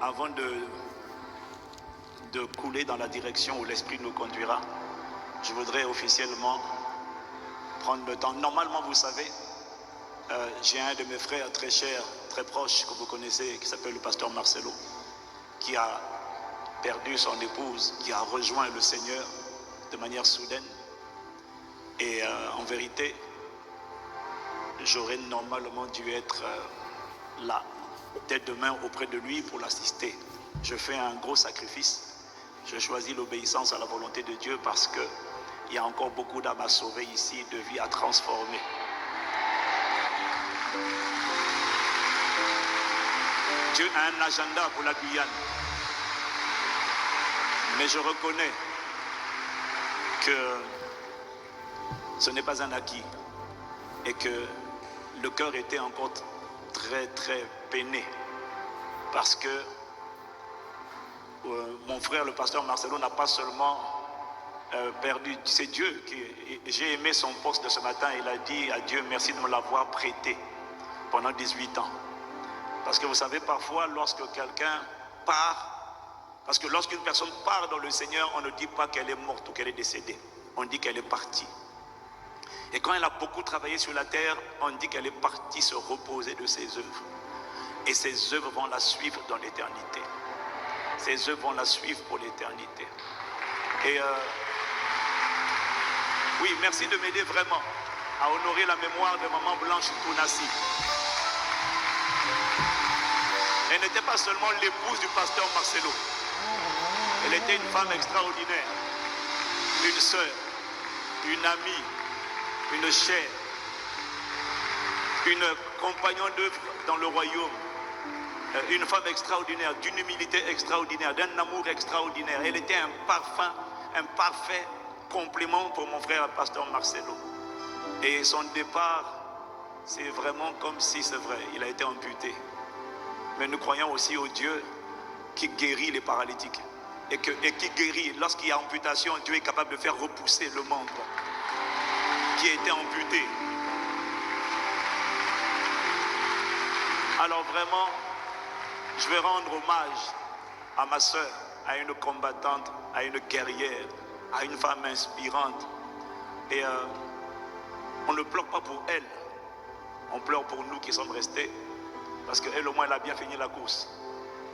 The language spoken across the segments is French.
avant de couler dans la direction où l'Esprit nous conduira, je voudrais officiellement prendre le temps. Normalement, vous savez, j'ai un de mes frères très chers, très proche, que vous connaissez, qui s'appelle le pasteur Marcelo, qui a perdu son épouse, qui a rejoint le Seigneur de manière soudaine. Et en vérité, j'aurais normalement dû être là, dès demain, auprès de lui pour l'assister. Je fais un gros sacrifice. Je choisis l'obéissance à la volonté de Dieu parce qu'il y a encore beaucoup d'âmes à sauver ici, de vies à transformer. Dieu a un agenda pour la Guyane. Mais je reconnais que ce n'est pas un acquis et que le cœur était encore très très peiné parce que mon frère le pasteur Marcelo n'a pas seulement perdu, c'est Dieu qui... J'ai aimé son poste de ce matin, il a dit à Dieu merci de me l'avoir prêté pendant 18 ans. Parce que vous savez, parfois lorsque quelqu'un part, parce que lorsqu'une personne part dans le Seigneur, on ne dit pas qu'elle est morte ou qu'elle est décédée, on dit qu'elle est partie. Et quand elle a beaucoup travaillé sur la terre, on dit qu'elle est partie se reposer de ses œuvres. Et ses œuvres vont la suivre dans l'éternité. Ses œuvres vont la suivre pour l'éternité. Et oui, merci de m'aider vraiment à honorer la mémoire de Maman Blanche Tounassi. Elle n'était pas seulement l'épouse du pasteur Marcelo. Elle était une femme extraordinaire, une sœur, une amie, une chère, une compagnon d'œuvre dans le royaume, une femme extraordinaire, d'une humilité extraordinaire, d'un amour extraordinaire. Elle était un parfait complément pour mon frère pasteur Marcelo. Et son départ, c'est vraiment comme si c'est vrai, il a été amputé. Mais nous croyons aussi au Dieu qui guérit les paralytiques et qui guérit. Lorsqu'il y a amputation, Dieu est capable de faire repousser le membre qui a été amputé. Alors vraiment, je vais rendre hommage à ma soeur, à une combattante, à une guerrière, à une femme inspirante. Et on ne pleure pas pour elle, on pleure pour nous qui sommes restés, parce qu'elle au moins elle a bien fini la course.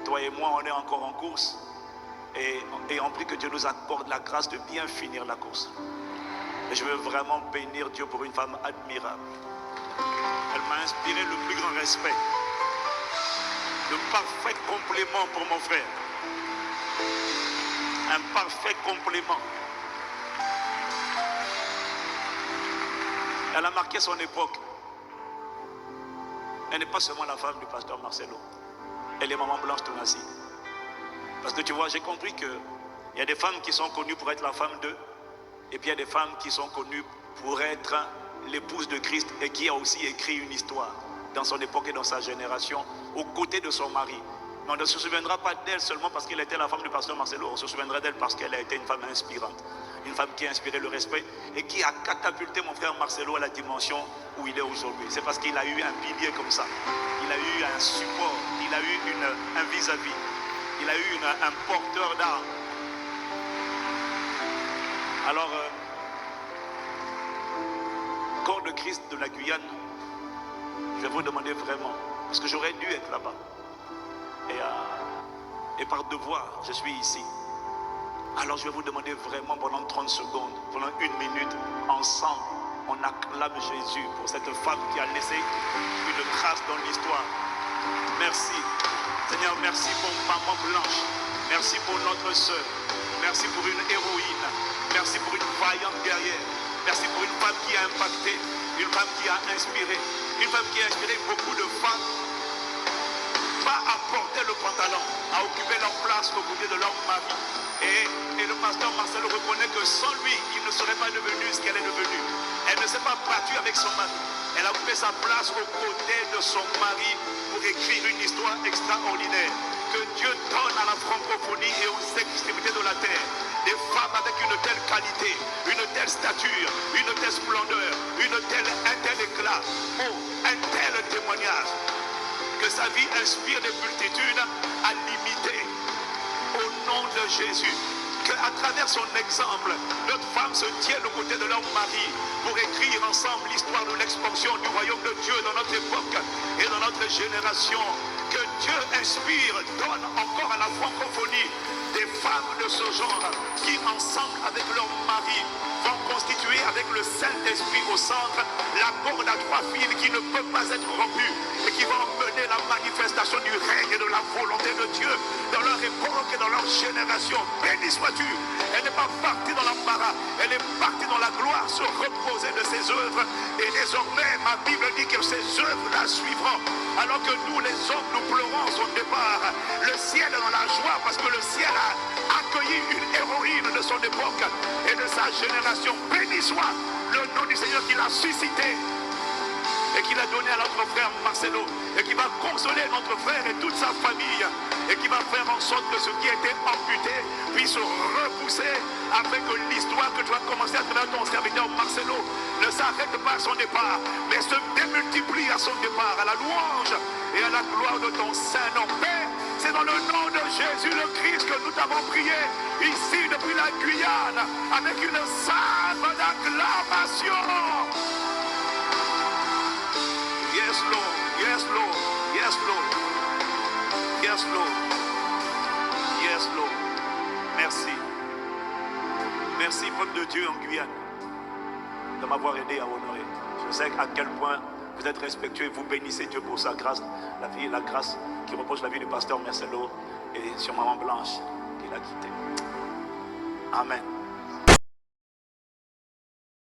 Toi et moi on est encore en course, et on prie que Dieu nous accorde la grâce de bien finir la course. Et je veux vraiment bénir Dieu pour une femme admirable. Elle m'a inspiré le plus grand respect, le parfait complément pour mon frère. Un parfait complément. Elle a marqué son époque. Elle n'est pas seulement la femme du pasteur Marcelo. Elle est Maman Blanche Tounassi. Parce que tu vois, j'ai compris qu'il y a des femmes qui sont connues pour être la femme d'eux, et puis il y a des femmes qui sont connues pour être l'épouse de Christ et qui a aussi écrit une histoire dans son époque et dans sa génération, aux côtés de son mari. Mais on ne se souviendra pas d'elle seulement parce qu'elle était la femme du pasteur Marcelo, on se souviendra d'elle parce qu'elle a été une femme inspirante. Une femme qui a inspiré le respect et qui a catapulté mon frère Marcelo à la dimension où il est aujourd'hui. C'est parce qu'il a eu un pilier comme ça. Il a eu un support, il a eu un vis-à-vis, il a eu un porteur d'âme. Alors, corps de Christ de la Guyane, je vais vous demander vraiment, parce que j'aurais dû être là-bas. Et par devoir, je suis ici. Alors je vais vous demander vraiment pendant 30 secondes, pendant 1 minute, ensemble, on acclame Jésus pour cette femme qui a laissé une trace dans l'histoire. Merci. Seigneur, merci pour Maman Blanche. Merci pour notre sœur. Merci pour une héroïne. Merci pour une vaillante guerrière. Merci pour une femme qui a impacté, une femme qui a inspiré, une femme qui a inspiré beaucoup de femmes, pas à porter le pantalon, à occuper leur place aux côtés de leur mari. Et le pasteur Marcel reconnaît que sans lui, il ne serait pas devenu ce qu'elle est devenue. Elle ne s'est pas battue avec son mari. Elle a occupé sa place aux côtés de son mari pour écrire une histoire extraordinaire. Que Dieu donne à la francophonie et aux extrémités de la terre des femmes avec une telle qualité, une telle stature, une telle splendeur, un tel éclat, un tel témoignage. que sa vie inspire des multitudes à l'imiter. Au nom de Jésus, qu'à travers son exemple, notre femme se tienne aux côtés de leur mari pour écrire ensemble l'histoire de l'expansion du royaume de Dieu dans notre époque et dans notre génération. Que Dieu inspire, donne encore à la francophonie des femmes de ce genre qui, ensemble avec leur mari, vont constituer avec le Saint-Esprit au centre la corde à 3 fils qui ne peut pas être rompue et qui vont mener la manifestation du règne et de la volonté de Dieu dans leur époque et dans leur génération. Béni sois-tu. Elle n'est pas partie dans l'embarras, elle est partie dans la gloire, se reposer de ses œuvres. Et désormais, ma Bible dit que ces œuvres la suivront. Alors que nous, les hommes, nous pleurons son départ. Le ciel est dans la joie parce que le ciel a accueilli une héroïne de son époque et de sa génération. Béni soit le nom du Seigneur qui l'a suscité et qui l'a donné à notre frère Marcelo et qui va consoler notre frère et toute sa famille et qui va faire en sorte que ce qui a été amputé puisse repousser afin que l'histoire que tu as commencé à travers ton serviteur Marcelo ne s'arrête pas à son départ mais se démultiplie à son départ à la louange et à la gloire de ton Saint-Nom. Père, c'est dans le nom de Jésus le Christ que nous t'avons prié ici depuis la Guyane avec une salve d'acclamation. Yes, Lord. Yes, Lord. Yes, Lord. Yes, Lord. Yes, Lord. Merci. Merci, peuple de Dieu en Guyane, de m'avoir aidé à honorer. Je sais à quel point vous êtes respectueux et vous bénissez Dieu pour sa grâce, la grâce qui repose sur la vie du pasteur Marcelo et sur Maman Blanche qu'il a quitté. Amen.